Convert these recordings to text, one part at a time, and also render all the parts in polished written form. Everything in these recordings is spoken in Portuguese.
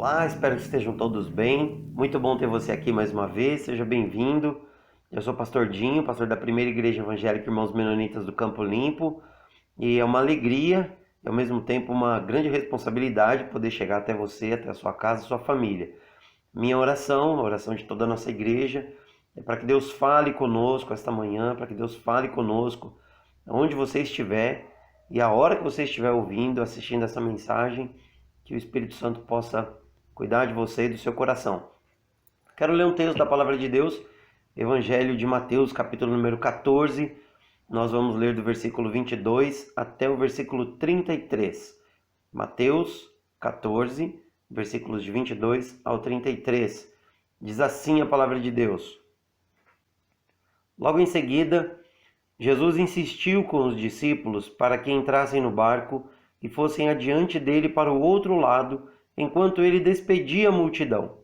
Olá, espero que estejam todos bem. Muito bom ter você aqui mais uma vez, seja bem-vindo. Eu sou o pastor Dinho, pastor da Primeira Igreja Evangélica Irmãos Menonitas do Campo Limpo, e é uma alegria e ao mesmo tempo uma grande responsabilidade poder chegar até você, até a sua casa e sua família. Minha oração, a oração de toda a nossa igreja, é para que Deus fale conosco esta manhã, para que Deus fale conosco onde você estiver e a hora que você estiver ouvindo, assistindo essa mensagem, que o Espírito Santo possa cuidar de você e do seu coração. Quero ler um texto da Palavra de Deus, Evangelho de Mateus, capítulo número 14. Nós vamos ler do versículo 22 até o versículo 33. Mateus 14, versículos de 22 ao 33. Diz assim a Palavra de Deus. Logo em seguida, Jesus insistiu com os discípulos para que entrassem no barco e fossem adiante dele para o outro lado, enquanto ele despedia a multidão.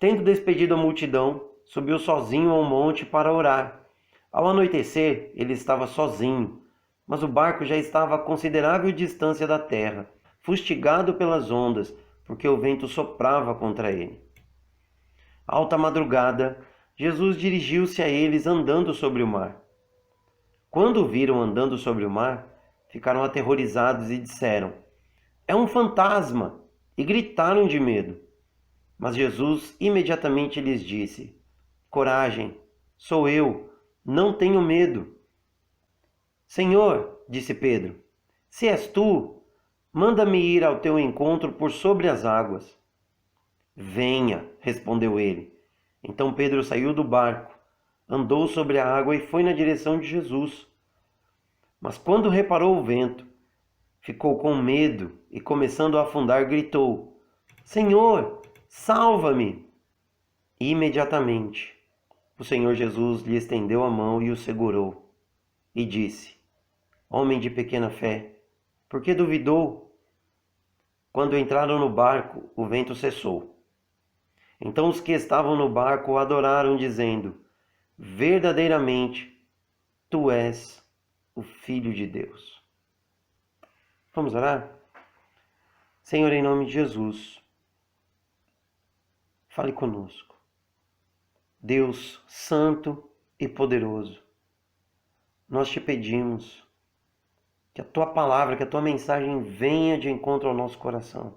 Tendo despedido a multidão, subiu sozinho ao monte para orar. Ao anoitecer, ele estava sozinho, mas o barco já estava a considerável distância da terra, fustigado pelas ondas, porque o vento soprava contra ele. Alta madrugada, Jesus dirigiu-se a eles andando sobre o mar. Quando o viram andando sobre o mar, ficaram aterrorizados e disseram: "É um fantasma!" e gritaram de medo. Mas Jesus imediatamente lhes disse: "Coragem, sou eu, não tenho medo." "Senhor," disse Pedro, "se és tu, manda-me ir ao teu encontro por sobre as águas." "Venha," respondeu ele. Então Pedro saiu do barco, andou sobre a água e foi na direção de Jesus. Mas quando reparou o vento, ficou com medo e, começando a afundar, gritou: "Senhor, salva-me!" E imediatamente o Senhor Jesus lhe estendeu a mão e o segurou, e disse: "Homem de pequena fé, por que duvidou?" Quando entraram no barco, o vento cessou. Então os que estavam no barco o adoraram, dizendo: "Verdadeiramente, tu és o Filho de Deus." Vamos orar? Senhor, em nome de Jesus, fale conosco. Deus santo e poderoso, nós te pedimos que a tua palavra, que a tua mensagem venha de encontro ao nosso coração.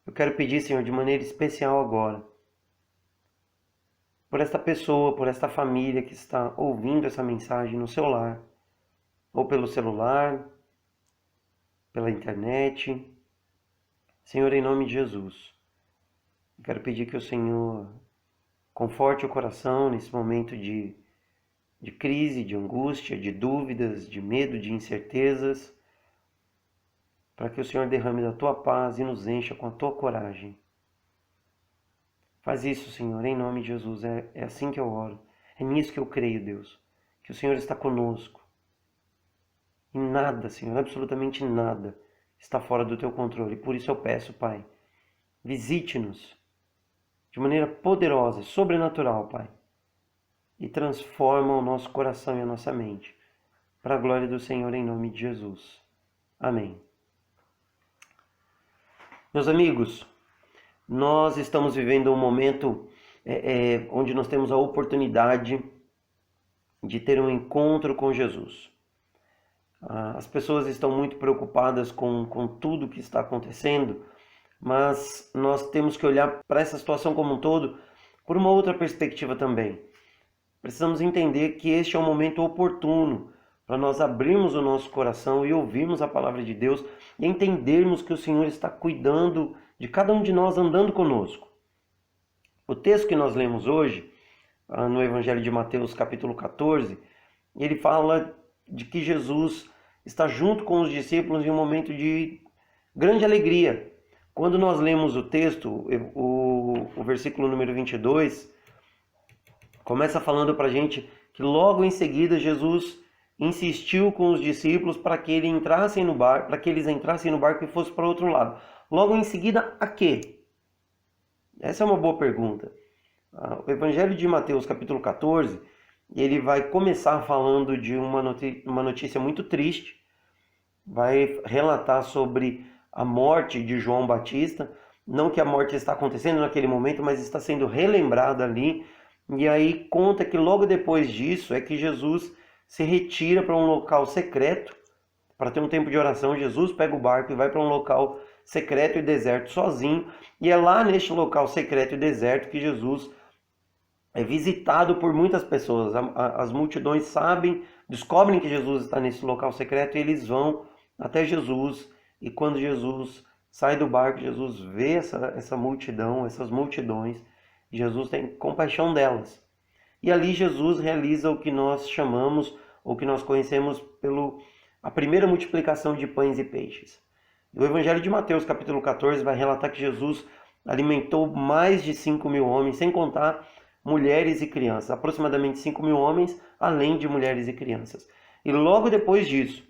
Eu quero pedir, Senhor, de maneira especial agora, por esta pessoa, por esta família que está ouvindo essa mensagem no seu lar, ou pelo celular, pela internet. Senhor, em nome de Jesus, eu quero pedir que o Senhor conforte o coração nesse momento de crise, de angústia, de dúvidas, de medo, de incertezas, para que o Senhor derrame da tua paz e nos encha com a tua coragem. Faz isso, Senhor, em nome de Jesus. É assim que eu oro. É nisso que eu creio, Deus, que o Senhor está conosco. E nada, Senhor, absolutamente nada está fora do teu controle. Por isso eu peço, Pai, visite-nos de maneira poderosa, sobrenatural, Pai, e transforma o nosso coração e a nossa mente, para a glória do Senhor, em nome de Jesus. Amém. Meus amigos, nós estamos vivendo um momento onde nós temos a oportunidade de ter um encontro com Jesus. As pessoas estão muito preocupadas com tudo que está acontecendo, mas nós temos que olhar para essa situação como um todo por uma outra perspectiva também. Precisamos entender que este é um momento oportuno para nós abrirmos o nosso coração e ouvirmos a palavra de Deus e entendermos que o Senhor está cuidando de cada um de nós, andando conosco. O texto que nós lemos hoje, no Evangelho de Mateus, capítulo 14, ele fala de que Jesus está junto com os discípulos em um momento de grande alegria. Quando nós lemos o texto, o versículo número 22, começa falando para a gente que logo em seguida Jesus insistiu com os discípulos para que eles entrassem no barco e fossem para o outro lado. Logo em seguida, a quê? Essa é uma boa pergunta. O Evangelho de Mateus, capítulo 14, ele vai começar falando de uma notícia muito triste. Vai relatar sobre a morte de João Batista. Não que a morte está acontecendo naquele momento, mas está sendo relembrada ali. E aí conta que logo depois disso é que Jesus se retira para um local secreto para ter um tempo de oração. Jesus pega o barco e vai para um local secreto e deserto sozinho. E é lá neste local secreto e deserto que Jesus é visitado por muitas pessoas. As multidões sabem, descobrem que Jesus está nesse local secreto e eles vão até Jesus. E quando Jesus sai do barco, Jesus vê essa multidão, essas multidões. Jesus tem compaixão delas. E ali Jesus realiza o que nós chamamos, ou que nós conhecemos a primeira multiplicação de pães e peixes. O Evangelho de Mateus, capítulo 14, vai relatar que Jesus alimentou mais de 5.000 homens, sem contar mulheres e crianças. Aproximadamente 5.000 homens, além de mulheres e crianças. E logo depois disso,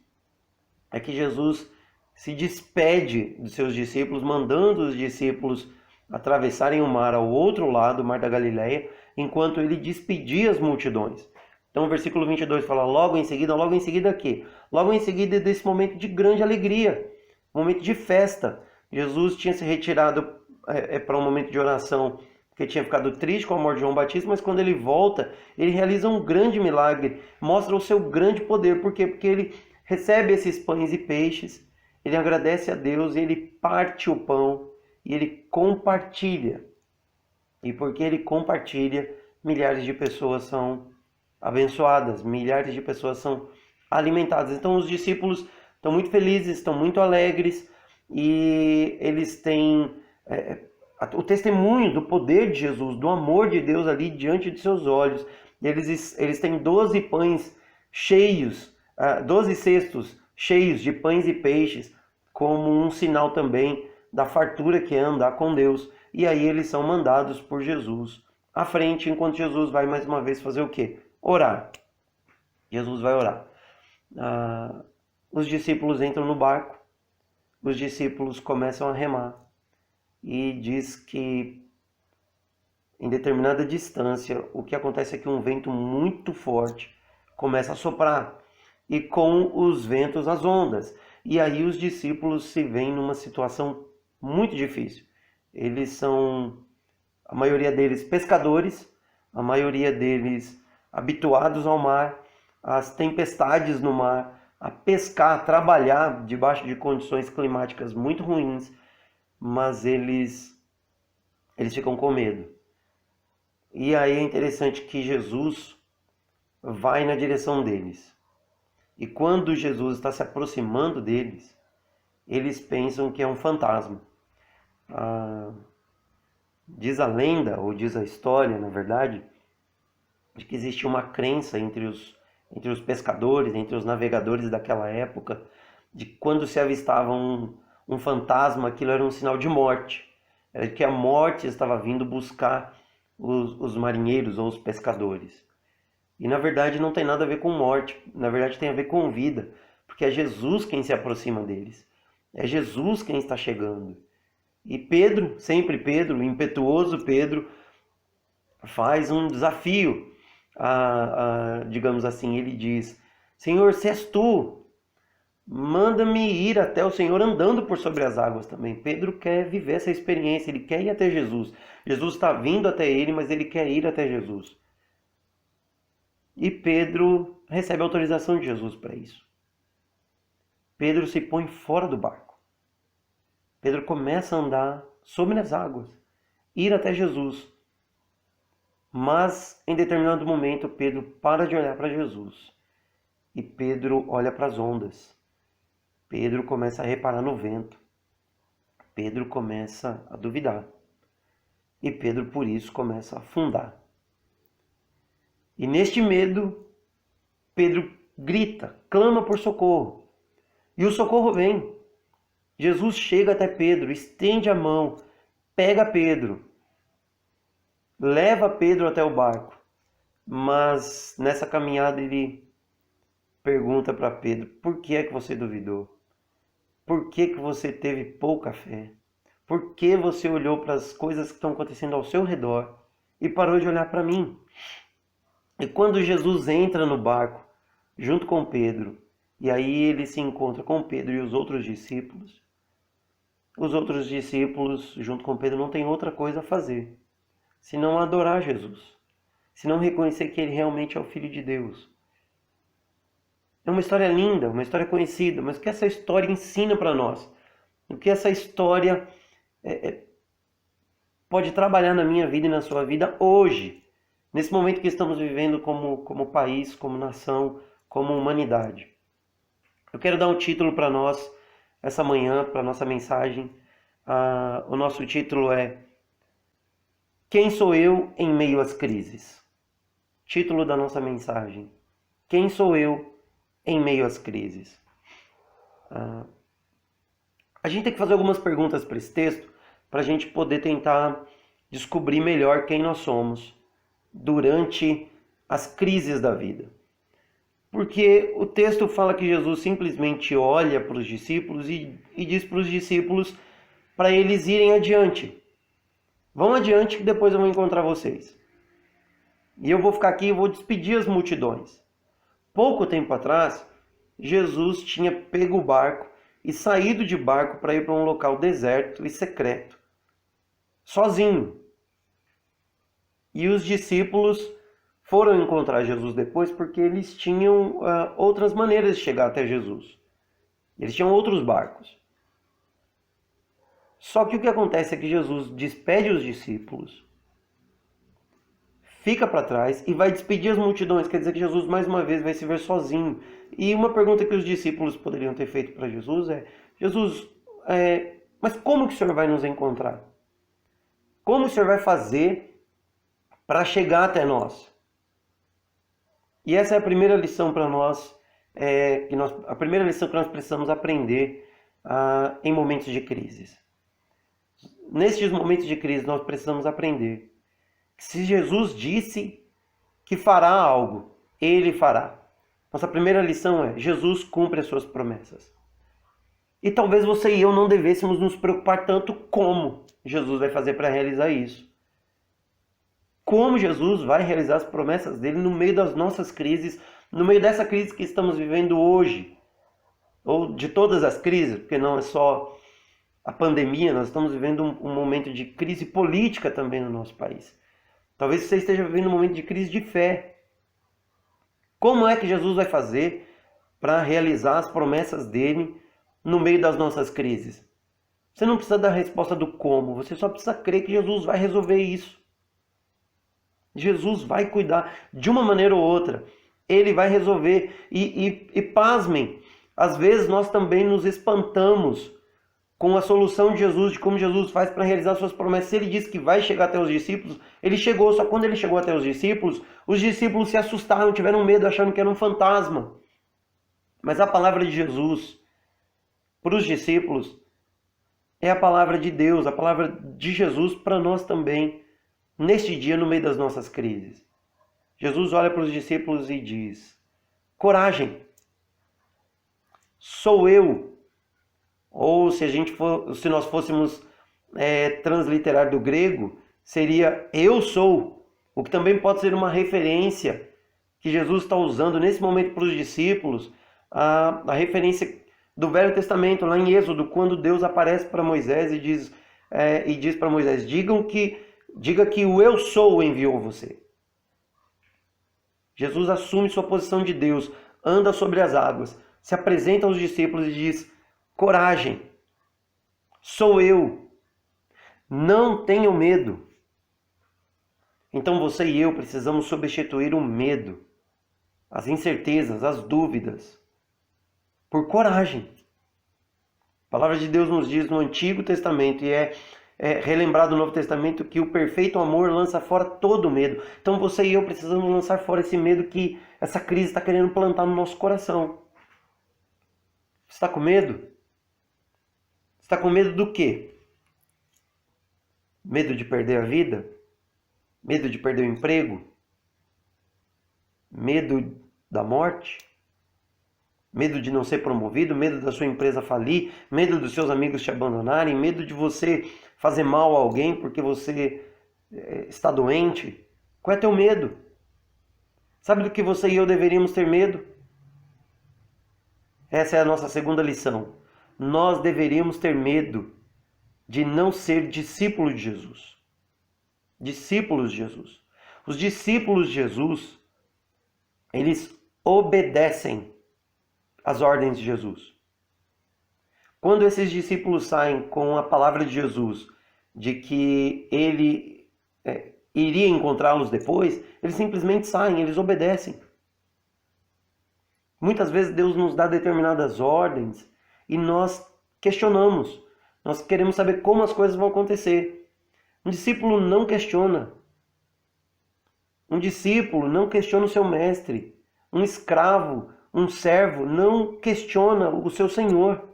é que Jesus se despede dos seus discípulos, mandando os discípulos atravessarem o mar ao outro lado, o mar da Galileia, enquanto ele despedia as multidões. Então o versículo 22 fala, logo em seguida quê? Logo em seguida desse momento de grande alegria, momento de festa. Jesus tinha se retirado para um momento de oração, porque tinha ficado triste com a morte de João Batista, mas quando ele volta, ele realiza um grande milagre, mostra o seu grande poder. Por quê? Porque ele recebe esses pães e peixes, ele agradece a Deus, ele parte o pão e ele compartilha. E porque ele compartilha, milhares de pessoas são abençoadas, milhares de pessoas são alimentadas. Então os discípulos estão muito felizes, estão muito alegres e eles têm o testemunho do poder de Jesus, do amor de Deus ali diante de seus olhos. Eles têm 12 pães cheios, 12 cestos cheios de pães e peixes, como um sinal também da fartura que é andar com Deus. E aí eles são mandados por Jesus à frente, enquanto Jesus vai mais uma vez fazer o quê? Orar. Jesus vai orar. Os discípulos entram no barco, os discípulos começam a remar e diz que em determinada distância o que acontece é que um vento muito forte começa a soprar e com os ventos as ondas. E aí os discípulos se veem numa situação muito difícil. Eles são, a maioria deles, pescadores, a maioria deles habituados ao mar, às tempestades no mar, a pescar, a trabalhar debaixo de condições climáticas muito ruins, mas eles ficam com medo. E aí é interessante que Jesus vai na direção deles. E quando Jesus está se aproximando deles, eles pensam que é um fantasma. Diz a lenda, ou diz a história, na verdade, de que existia uma crença entre os pescadores, entre os navegadores daquela época, de que quando se avistava um fantasma, aquilo era um sinal de morte. Era que a morte estava vindo buscar os marinheiros ou os pescadores. E na verdade não tem nada a ver com morte, na verdade tem a ver com vida, porque é Jesus quem se aproxima deles. É Jesus quem está chegando. E Pedro, sempre Pedro, o impetuoso Pedro, faz um desafio. Digamos assim, ele diz, Senhor, se és tu, manda-me ir até o Senhor andando por sobre as águas também. Pedro quer viver essa experiência, ele quer ir até Jesus. Jesus está vindo até ele, mas ele quer ir até Jesus. E Pedro recebe autorização de Jesus para isso. Pedro se põe fora do barco. Pedro começa a andar sobre as águas, ir até Jesus. Mas, em determinado momento, Pedro para de olhar para Jesus. E Pedro olha para as ondas. Pedro começa a reparar no vento. Pedro começa a duvidar. E Pedro, por isso, começa a afundar. E neste medo, Pedro grita, clama por socorro. E o socorro vem. Jesus chega até Pedro, estende a mão, pega Pedro, leva Pedro até o barco. Mas nessa caminhada ele pergunta para Pedro, por que é que você duvidou? Por que que você teve pouca fé? Por que você olhou para as coisas que estão acontecendo ao seu redor e parou de olhar para mim? E quando Jesus entra no barco, junto com Pedro, e aí ele se encontra com Pedro e os outros discípulos, os outros discípulos, junto com Pedro, não têm outra coisa a fazer, senão adorar Jesus, senão reconhecer que ele realmente é o Filho de Deus. É uma história linda, uma história conhecida, mas o que essa história ensina para nós? O que essa história pode trabalhar na minha vida e na sua vida hoje, nesse momento que estamos vivendo como país, como nação, como humanidade? Eu quero dar um título para nós essa manhã, para a nossa mensagem. O nosso título é Quem sou eu em meio às crises? Título da nossa mensagem: Quem sou eu em meio às crises? A gente tem que fazer algumas perguntas para esse texto para a gente poder tentar descobrir melhor quem nós somos durante as crises da vida. Porque o texto fala que Jesus simplesmente olha para os discípulos e diz para os discípulos para eles irem adiante. Vão adiante que depois eu vou encontrar vocês. E eu vou ficar aqui e vou despedir as multidões. Pouco tempo atrás, Jesus tinha pego o barco e saído de barco para ir para um local deserto e secreto, sozinho. E os discípulos foram encontrar Jesus depois porque eles tinham outras maneiras de chegar até Jesus. Eles tinham outros barcos. Só que o que acontece é que Jesus despede os discípulos, fica para trás e vai despedir as multidões. Quer dizer que Jesus mais uma vez vai se ver sozinho. E uma pergunta que os discípulos poderiam ter feito para Jesus é: Jesus, mas como que o Senhor vai nos encontrar? Como o Senhor vai fazer para chegar até nós? E essa é a primeira lição para nós, a primeira lição que nós precisamos aprender em momentos de crises. Nesses momentos de crise nós precisamos aprender que se Jesus disse que fará algo, Ele fará. Nossa primeira lição é: Jesus cumpre as suas promessas. E talvez você e eu não devêssemos nos preocupar tanto como Jesus vai fazer para realizar isso. Como Jesus vai realizar as promessas dele no meio das nossas crises, no meio dessa crise que estamos vivendo hoje. Ou de todas as crises, porque não é só a pandemia, nós estamos vivendo um momento de crise política também no nosso país. Talvez você esteja vivendo um momento de crise de fé. Como é que Jesus vai fazer para realizar as promessas dele no meio das nossas crises? Você não precisa dar a resposta do como, você só precisa crer que Jesus vai resolver isso. Jesus vai cuidar de uma maneira ou outra. Ele vai resolver. E pasmem, às vezes nós também nos espantamos com a solução de Jesus, de como Jesus faz para realizar suas promessas. Se ele disse que vai chegar até os discípulos, ele chegou. Só quando ele chegou até os discípulos se assustaram, tiveram medo, achando que era um fantasma. Mas a palavra de Jesus para os discípulos é a palavra de Deus, a palavra de Jesus para nós também, neste dia, no meio das nossas crises. Jesus olha para os discípulos e diz: coragem, sou eu. Ou se nós fôssemos transliterar do grego, seria eu sou, o que também pode ser uma referência que Jesus está usando nesse momento para os discípulos, a referência do Velho Testamento, lá em Êxodo, quando Deus aparece para Moisés e diz para Moisés: diga que o eu sou enviou você. Jesus assume sua posição de Deus, anda sobre as águas, se apresenta aos discípulos e diz: coragem, sou eu, não tenham medo. Então você e eu precisamos substituir o medo, as incertezas, as dúvidas, por coragem. A palavra de Deus nos diz no Antigo Testamento, e é relembrado no Novo Testamento, que o perfeito amor lança fora todo medo. Então você e eu precisamos lançar fora esse medo que essa crise está querendo plantar no nosso coração. Você está com medo? Você está com medo do quê? Medo de perder a vida? Medo de perder o emprego? Medo da morte? Medo de não ser promovido? Medo da sua empresa falir? Medo dos seus amigos te abandonarem? Medo de você fazer mal a alguém porque você está doente? Qual é teu medo? Sabe do que você e eu deveríamos ter medo? Essa é a nossa segunda lição. Nós deveríamos ter medo de não ser discípulo de Jesus. Discípulos de Jesus. Os discípulos de Jesus, eles obedecem às ordens de Jesus. Quando esses discípulos saem com a palavra de Jesus, de que ele iria encontrá-los depois, eles simplesmente saem, eles obedecem. Muitas vezes Deus nos dá determinadas ordens e nós questionamos. Nós queremos saber como as coisas vão acontecer. Um discípulo não questiona. Um discípulo não questiona o seu mestre. Um escravo, um servo, não questiona o seu senhor.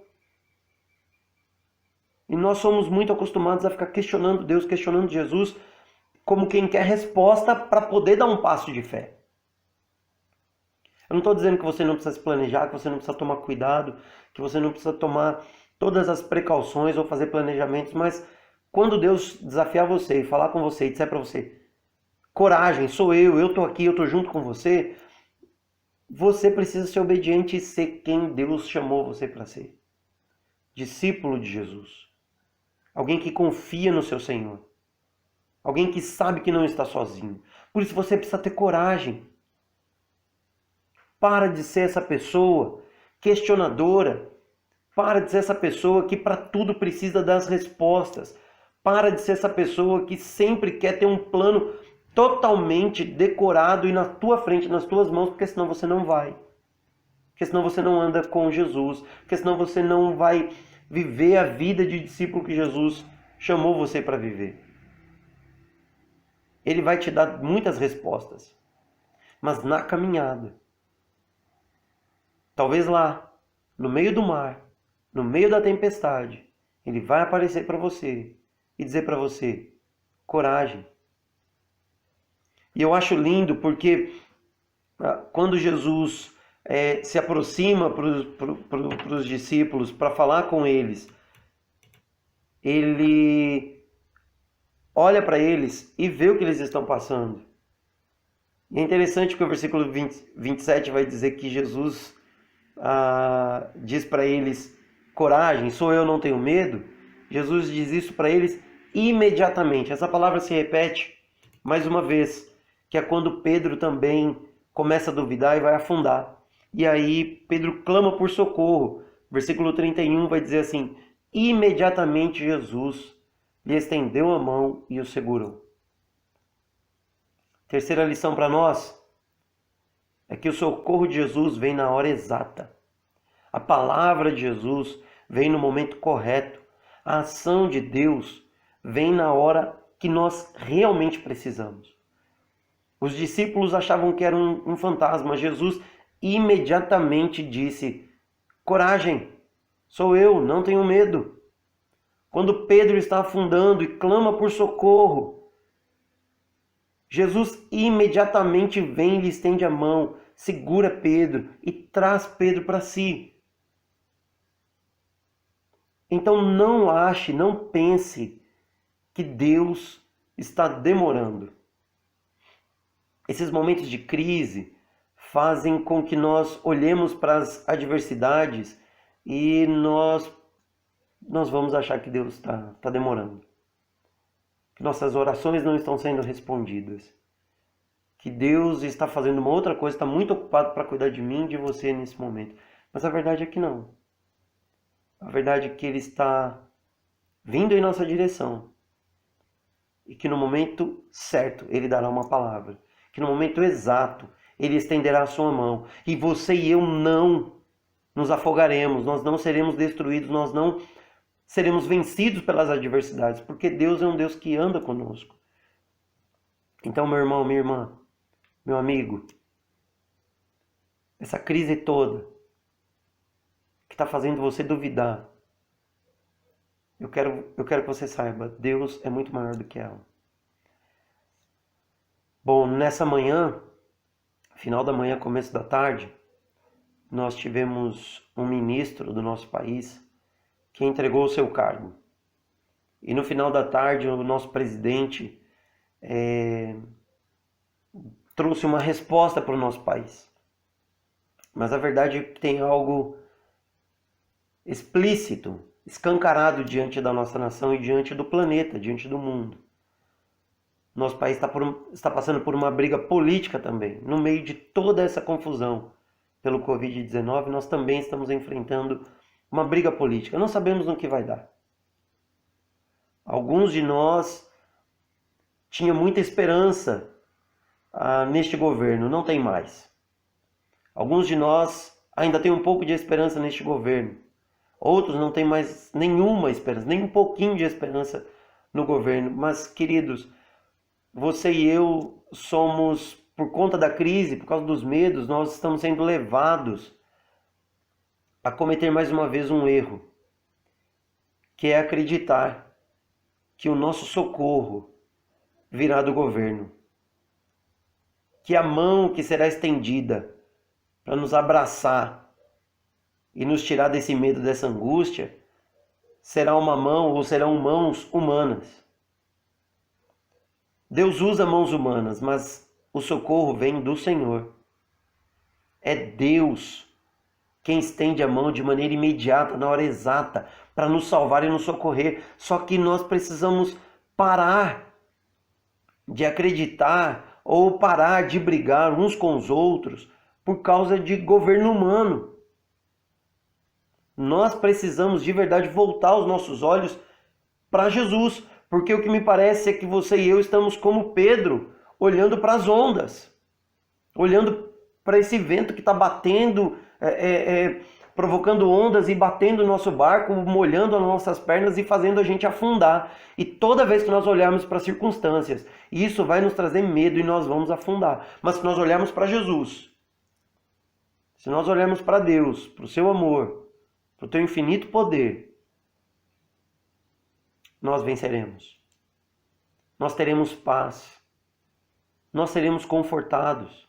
E nós somos muito acostumados a ficar questionando Deus, questionando Jesus, como quem quer resposta para poder dar um passo de fé. Eu não estou dizendo que você não precisa se planejar, que você não precisa tomar cuidado, que você não precisa tomar todas as precauções ou fazer planejamentos, mas quando Deus desafiar você e falar com você e disser para você, coragem, sou eu estou aqui, eu estou junto com você, você precisa ser obediente e ser quem Deus chamou você para ser. Discípulo de Jesus. Alguém que confia no seu Senhor. Alguém que sabe que não está sozinho. Por isso você precisa ter coragem. Para de ser essa pessoa questionadora. Para de ser essa pessoa que para tudo precisa das respostas. Para de ser essa pessoa que sempre quer ter um plano totalmente decorado e na tua frente, nas tuas mãos, porque senão você não vai. Porque senão você não anda com Jesus. Porque senão você não vai viver a vida de discípulo que Jesus chamou você para viver. Ele vai te dar muitas respostas. Mas na caminhada, talvez lá, no meio do mar, no meio da tempestade, ele vai aparecer para você e dizer para você, coragem. E eu acho lindo porque quando Jesus se aproxima para os discípulos para falar com eles, ele olha para eles e vê o que eles estão passando. E é interessante que o versículo 27 vai dizer que Jesus diz para eles, coragem, sou eu, não tenho medo. Jesus diz isso para eles imediatamente. Essa palavra se repete mais uma vez, que é quando Pedro também começa a duvidar e vai afundar. E aí Pedro clama por socorro. Versículo 31 vai dizer assim, imediatamente Jesus lhe estendeu a mão e o segurou. Terceira lição para nós é que o socorro de Jesus vem na hora exata. A palavra de Jesus vem no momento correto. A ação de Deus vem na hora que nós realmente precisamos. Os discípulos achavam que era um fantasma. Jesus imediatamente disse, coragem, sou eu, não tenho medo. Quando Pedro está afundando e clama por socorro, Jesus imediatamente vem e lhe estende a mão, segura Pedro e traz Pedro para si. Então não ache, não pense que Deus está demorando. Esses momentos de crise fazem com que nós olhemos para as adversidades e nós vamos achar que Deus está demorando. Que nossas orações não estão sendo respondidas. Que Deus está fazendo uma outra coisa, está muito ocupado para cuidar de mim e de você nesse momento. Mas a verdade é que não. A verdade é que Ele está vindo em nossa direção. E que no momento certo Ele dará uma palavra. Que no momento exato Ele estenderá a sua mão. E você e eu não nos afogaremos, nós não seremos destruídos, nós não seremos vencidos pelas adversidades, porque Deus é um Deus que anda conosco. Então, meu irmão, minha irmã, meu amigo, essa crise toda que está fazendo você duvidar, eu quero que você saiba, Deus é muito maior do que ela. Bom, nessa manhã, final da manhã, começo da tarde, nós tivemos um ministro do nosso país que entregou o seu cargo. E no final da tarde, o nosso presidente trouxe uma resposta para o nosso país. Mas a verdade é que tem algo explícito escancarado diante da nossa nação e diante do planeta, diante do mundo. Nosso país está passando por uma briga política também. No meio de toda essa confusão pelo Covid-19, nós também estamos enfrentando uma briga política. Não sabemos no que vai dar. Alguns de nós tinham muita esperança neste governo, não tem mais. Alguns de nós ainda têm um pouco de esperança neste governo. Outros não têm mais nenhuma esperança, nem um pouquinho de esperança no governo. Mas, queridos, você e eu somos, por conta da crise, por causa dos medos, nós estamos sendo levados a cometer mais uma vez um erro, que é acreditar que o nosso socorro virá do governo, que a mão que será estendida para nos abraçar e nos tirar desse medo, dessa angústia, será uma mão ou serão mãos humanas. Deus usa mãos humanas, mas o socorro vem do Senhor. É Deus quem estende a mão de maneira imediata, na hora exata, para nos salvar e nos socorrer. Só que nós precisamos parar de acreditar ou parar de brigar uns com os outros por causa de governo humano. Nós precisamos de verdade voltar os nossos olhos para Jesus, porque o que me parece é que você e eu estamos como Pedro, olhando para as ondas, olhando para esse vento que está batendo, provocando ondas e batendo o nosso barco, molhando as nossas pernas e fazendo a gente afundar. E toda vez que nós olharmos para as circunstâncias, isso vai nos trazer medo e nós vamos afundar. Mas se nós olharmos para Jesus, se nós olharmos para Deus, para o seu amor, para o teu infinito poder, nós venceremos. Nós teremos paz. Nós seremos confortados.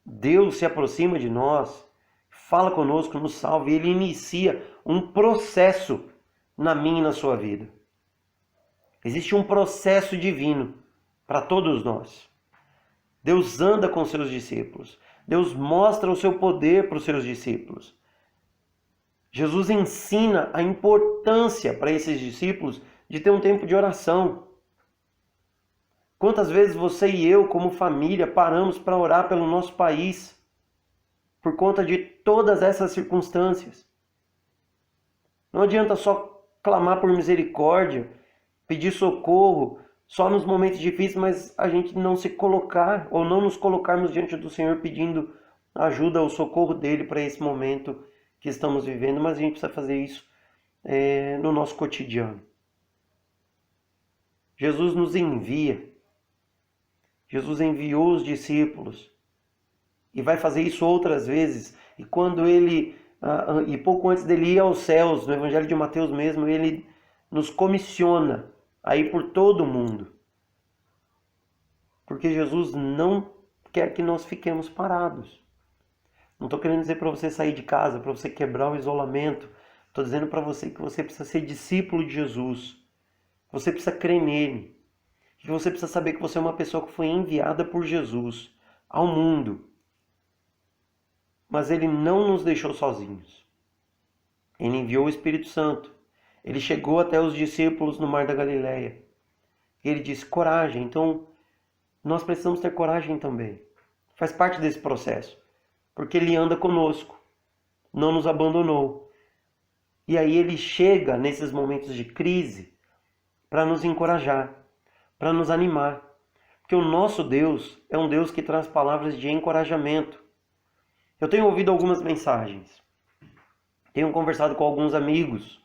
Deus se aproxima de nós, fala conosco, nos salva e Ele inicia um processo na minha e na sua vida. Existe um processo divino para todos nós. Deus anda com seus discípulos. Deus mostra o seu poder para os seus discípulos. Jesus ensina a importância para esses discípulos de ter um tempo de oração. Quantas vezes você e eu, como família, paramos para orar pelo nosso país por conta de todas essas circunstâncias? Não adianta só clamar por misericórdia, pedir socorro só nos momentos difíceis, mas a gente não se colocar ou não nos colocarmos diante do Senhor pedindo ajuda ou socorro dele para esse momento que estamos vivendo, mas a gente precisa fazer isso no nosso cotidiano. Jesus nos envia. Jesus enviou os discípulos e vai fazer isso outras vezes. E quando ele, e pouco antes dele ir aos céus, no Evangelho de Mateus mesmo, ele nos comissiona a ir por todo o mundo. Porque Jesus não quer que nós fiquemos parados. Não estou querendo dizer para você sair de casa, para você quebrar o isolamento. Estou dizendo para você que você precisa ser discípulo de Jesus. Você precisa crer nele. Que você precisa saber que você é uma pessoa que foi enviada por Jesus ao mundo. Mas ele não nos deixou sozinhos. Ele enviou o Espírito Santo. Ele chegou até os discípulos no Mar da Galileia. Ele disse, coragem. Então, nós precisamos ter coragem também. Faz parte desse processo. Porque ele anda conosco. Não nos abandonou. E aí ele chega nesses momentos de crise para nos encorajar, para nos animar. Porque o nosso Deus é um Deus que traz palavras de encorajamento. Eu tenho ouvido algumas mensagens. Tenho conversado com alguns amigos.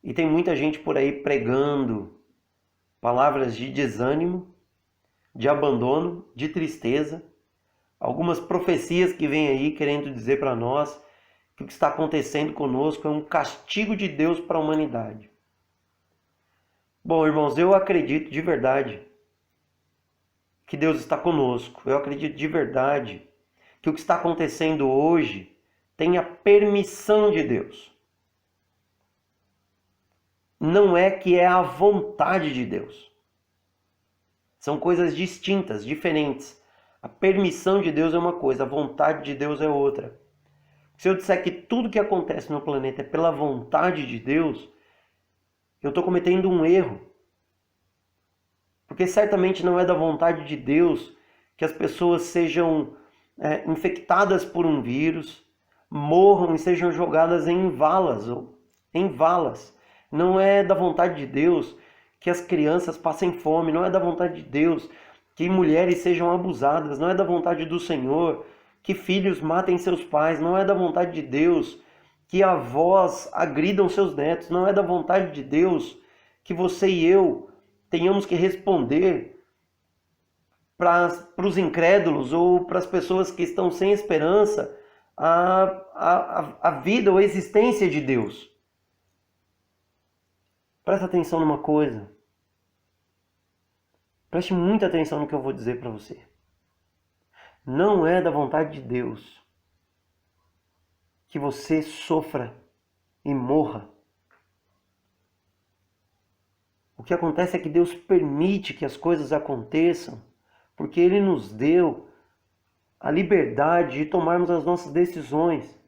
E tem muita gente por aí pregando palavras de desânimo, de abandono, de tristeza. Algumas profecias que vêm aí querendo dizer para nós que o que está acontecendo conosco é um castigo de Deus para a humanidade. Bom, irmãos, eu acredito de verdade que Deus está conosco. Eu acredito de verdade que o que está acontecendo hoje tem a permissão de Deus. Não é que é a vontade de Deus. São coisas distintas, diferentes. A permissão de Deus é uma coisa, a vontade de Deus é outra. Se eu disser que tudo que acontece no planeta é pela vontade de Deus, eu estou cometendo um erro. Porque certamente não é da vontade de Deus que as pessoas sejam infectadas por um vírus, morram e sejam jogadas em valas ou em valas. Não é da vontade de Deus que as crianças passem fome, não é da vontade de Deus que mulheres sejam abusadas, não é da vontade do Senhor que filhos matem seus pais, não é da vontade de Deus que avós agridam seus netos, não é da vontade de Deus que você e eu tenhamos que responder para os incrédulos ou para as pessoas que estão sem esperança a vida ou a existência de Deus. Presta atenção numa coisa. Preste muita atenção no que eu vou dizer para você. Não é da vontade de Deus que você sofra e morra. O que acontece é que Deus permite que as coisas aconteçam, porque Ele nos deu a liberdade de tomarmos as nossas decisões.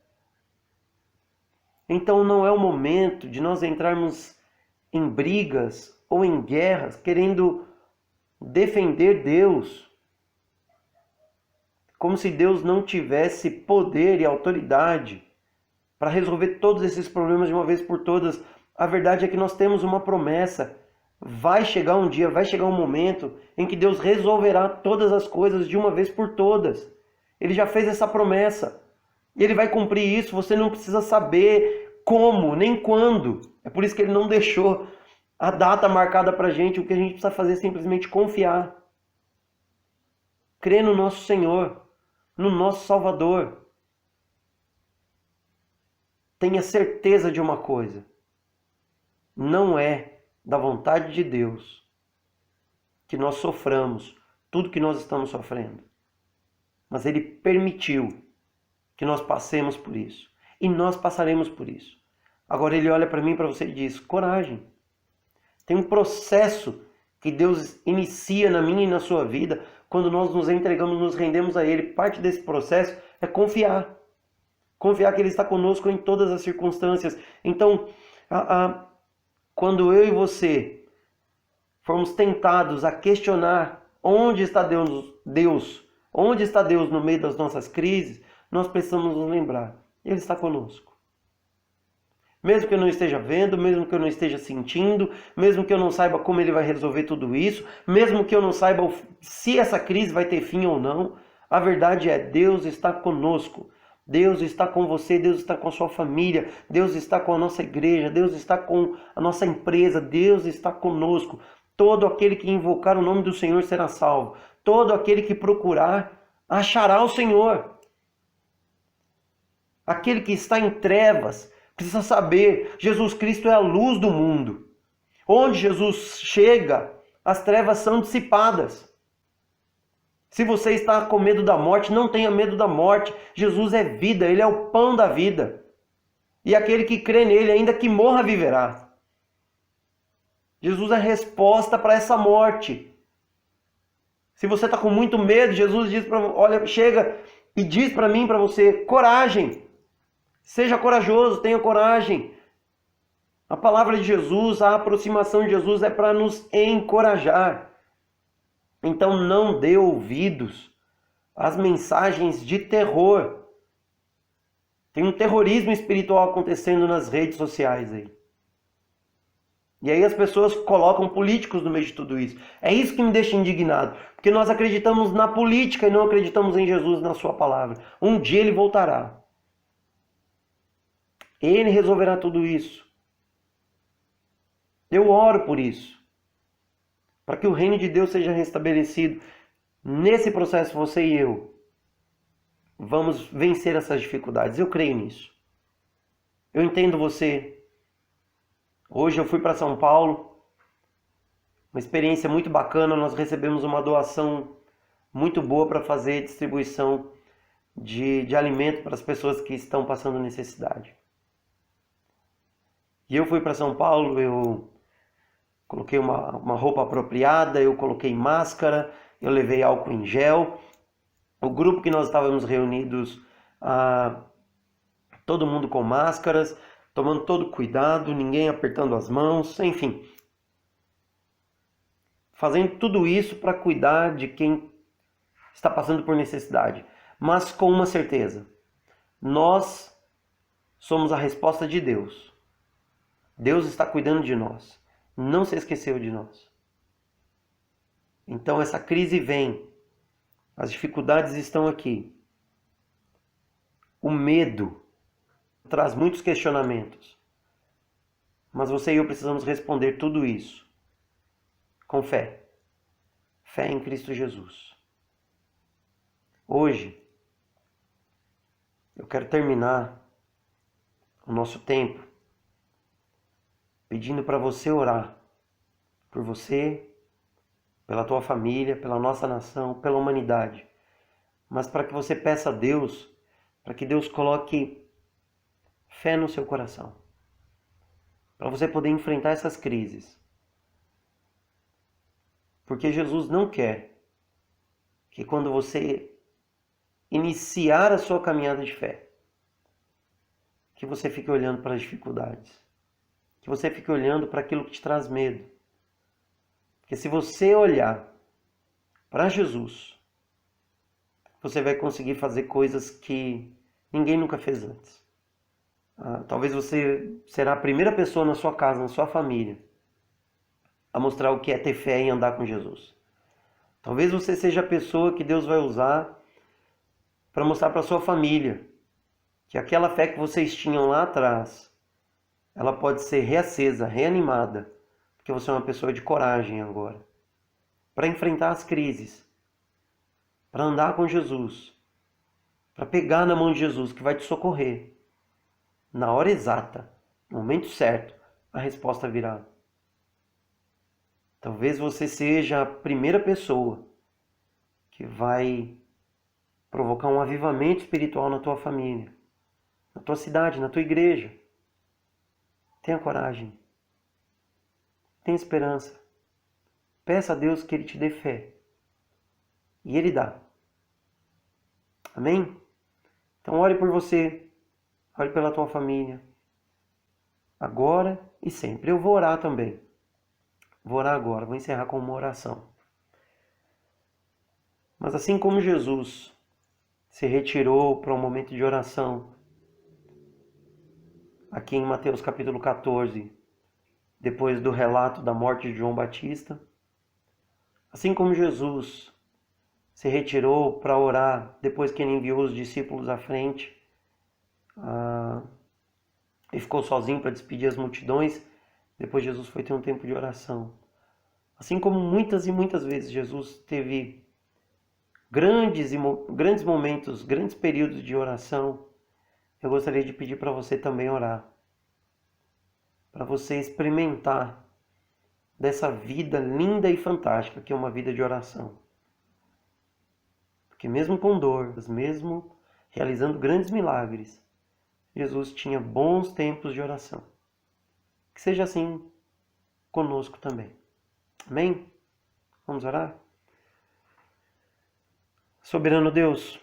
Então não é o momento de nós entrarmos em brigas ou em guerras, querendo defender Deus, como se Deus não tivesse poder e autoridade para resolver todos esses problemas de uma vez por todas. A verdade é que nós temos uma promessa. Vai chegar um dia, vai chegar um momento em que Deus resolverá todas as coisas de uma vez por todas. Ele já fez essa promessa. E Ele vai cumprir isso. Você não precisa saber como, nem quando. É por isso que Ele não deixou a data marcada para a gente. O que a gente precisa fazer é simplesmente confiar. Crer no nosso Senhor, no nosso Salvador. Tenha certeza de uma coisa. Não é da vontade de Deus que nós soframos tudo que nós estamos sofrendo. Mas Ele permitiu que nós passemos por isso. E nós passaremos por isso. Agora Ele olha para mim e para você e diz: coragem. Tem um processo que Deus inicia na minha e na sua vida quando nós nos entregamos, nos rendemos a Ele. Parte desse processo é confiar. Confiar que Ele está conosco em todas as circunstâncias. Então, quando eu e você formos tentados a questionar onde está Deus, onde está Deus no meio das nossas crises, nós precisamos nos lembrar: Ele está conosco. Mesmo que eu não esteja vendo, mesmo que eu não esteja sentindo, mesmo que eu não saiba como Ele vai resolver tudo isso, mesmo que eu não saiba se essa crise vai ter fim ou não, a verdade é: Deus está conosco. Deus está com você, Deus está com a sua família, Deus está com a nossa igreja, Deus está com a nossa empresa, Deus está conosco. Todo aquele que invocar o nome do Senhor será salvo. Todo aquele que procurar, achará o Senhor. Aquele que está em trevas precisa saber: Jesus Cristo é a luz do mundo. Onde Jesus chega, as trevas são dissipadas. Se você está com medo da morte, não tenha medo da morte. Jesus é vida, Ele é o pão da vida. E aquele que crê nele, ainda que morra, viverá. Jesus é a resposta para essa morte. Se você está com muito medo, Jesus diz chega e diz para mim e para você: coragem. Seja corajoso, tenha coragem. A palavra de Jesus, a aproximação de Jesus é para nos encorajar. Então não dê ouvidos às mensagens de terror. Tem um terrorismo espiritual acontecendo nas redes sociais aí. E aí as pessoas colocam políticos no meio de tudo isso. É isso que me deixa indignado. Porque nós acreditamos na política e não acreditamos em Jesus, na sua palavra. Um dia Ele voltará. Ele resolverá tudo isso. Eu oro por isso. Para que o reino de Deus seja restabelecido. Nesse processo, você e eu vamos vencer essas dificuldades. Eu creio nisso. Eu entendo você. Hoje eu fui para São Paulo. Uma experiência muito bacana. Nós recebemos uma doação muito boa para fazer distribuição de alimento para as pessoas que estão passando necessidade. E eu fui para São Paulo, eu coloquei uma roupa apropriada, eu coloquei máscara, eu levei álcool em gel. O grupo que nós estávamos reunidos, todo mundo com máscaras, tomando todo cuidado, ninguém apertando as mãos, enfim. Fazendo tudo isso para cuidar de quem está passando por necessidade. Mas com uma certeza, nós somos a resposta de Deus. Deus está cuidando de nós. Não se esqueceu de nós. Então essa crise vem. As dificuldades estão aqui. O medo traz muitos questionamentos. Mas você e eu precisamos responder tudo isso com fé. Fé em Cristo Jesus. Hoje, eu quero terminar o nosso tempo pedindo para você orar por você, pela tua família, pela nossa nação, pela humanidade. Mas para que você peça a Deus, para que Deus coloque fé no seu coração. Para você poder enfrentar essas crises. Porque Jesus não quer que quando você iniciar a sua caminhada de fé, que você fique olhando para as dificuldades. Que você fique olhando para aquilo que te traz medo. Porque se você olhar para Jesus, você vai conseguir fazer coisas que ninguém nunca fez antes. Talvez você será a primeira pessoa na sua casa, na sua família, a mostrar o que é ter fé e andar com Jesus. Talvez você seja a pessoa que Deus vai usar para mostrar para sua família que aquela fé que vocês tinham lá atrás, ela pode ser reacesa, reanimada, porque você é uma pessoa de coragem agora, para enfrentar as crises, para andar com Jesus, para pegar na mão de Jesus que vai te socorrer. Na hora exata, no momento certo, a resposta virá. Talvez você seja a primeira pessoa que vai provocar um avivamento espiritual na tua família, na tua cidade, na tua igreja. Tenha coragem. Tenha esperança. Peça a Deus que Ele te dê fé. E Ele dá. Amém? Então ore por você. Ore pela tua família. Agora e sempre. Eu vou orar também. Vou orar agora. Vou encerrar com uma oração. Mas assim como Jesus se retirou para um momento de oração, aqui em Mateus capítulo 14, depois do relato da morte de João Batista, assim como Jesus se retirou para orar depois que ele enviou os discípulos à frente, e ficou sozinho para despedir as multidões, depois Jesus foi ter um tempo de oração. Assim como muitas e muitas vezes Jesus teve grandes momentos, grandes períodos de oração, eu gostaria de pedir para você também orar. Para você experimentar dessa vida linda e fantástica que é uma vida de oração. Porque mesmo com dor, mesmo realizando grandes milagres, Jesus tinha bons tempos de oração. Que seja assim conosco também. Amém? Vamos orar? Soberano Deus,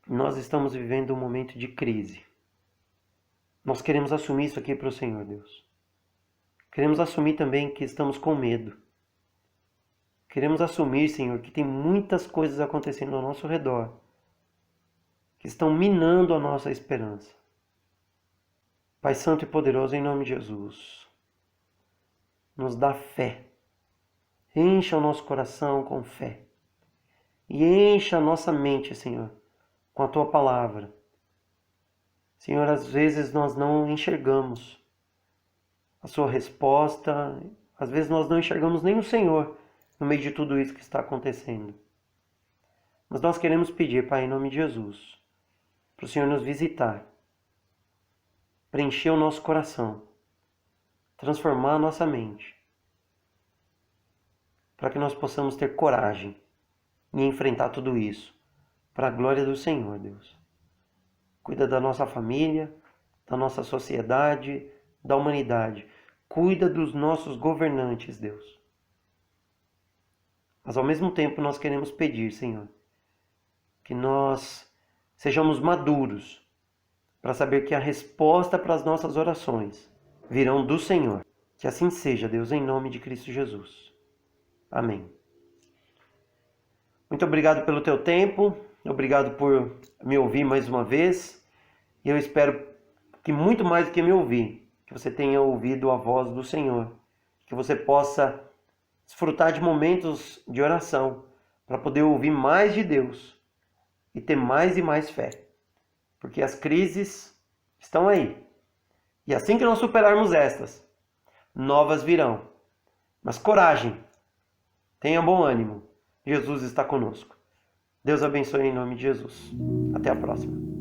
nós estamos vivendo um momento de crise. Nós queremos assumir isso aqui para o Senhor, Deus. Queremos assumir também que estamos com medo. Queremos assumir, Senhor, que tem muitas coisas acontecendo ao nosso redor que estão minando a nossa esperança. Pai Santo e Poderoso, em nome de Jesus, nos dá fé. Encha o nosso coração com fé. E encha a nossa mente, Senhor, com a Tua palavra. Senhor, às vezes nós não enxergamos a Sua resposta, às vezes nós não enxergamos nem o Senhor no meio de tudo isso que está acontecendo. Mas nós queremos pedir, Pai, em nome de Jesus, para o Senhor nos visitar, preencher o nosso coração, transformar a nossa mente, para que nós possamos ter coragem em enfrentar tudo isso, para a glória do Senhor, Deus. Cuida da nossa família, da nossa sociedade, da humanidade. Cuida dos nossos governantes, Deus. Mas ao mesmo tempo nós queremos pedir, Senhor, que nós sejamos maduros para saber que a resposta para as nossas orações virão do Senhor. Que assim seja, Deus, em nome de Cristo Jesus. Amém. Muito obrigado pelo teu tempo, obrigado por me ouvir mais uma vez. E eu espero que muito mais do que me ouvir, que você tenha ouvido a voz do Senhor, que você possa desfrutar de momentos de oração para poder ouvir mais de Deus e ter mais e mais fé, porque as crises estão aí. E assim que nós superarmos estas, novas virão. Mas coragem, tenha bom ânimo. Jesus está conosco. Deus abençoe em nome de Jesus. Até a próxima.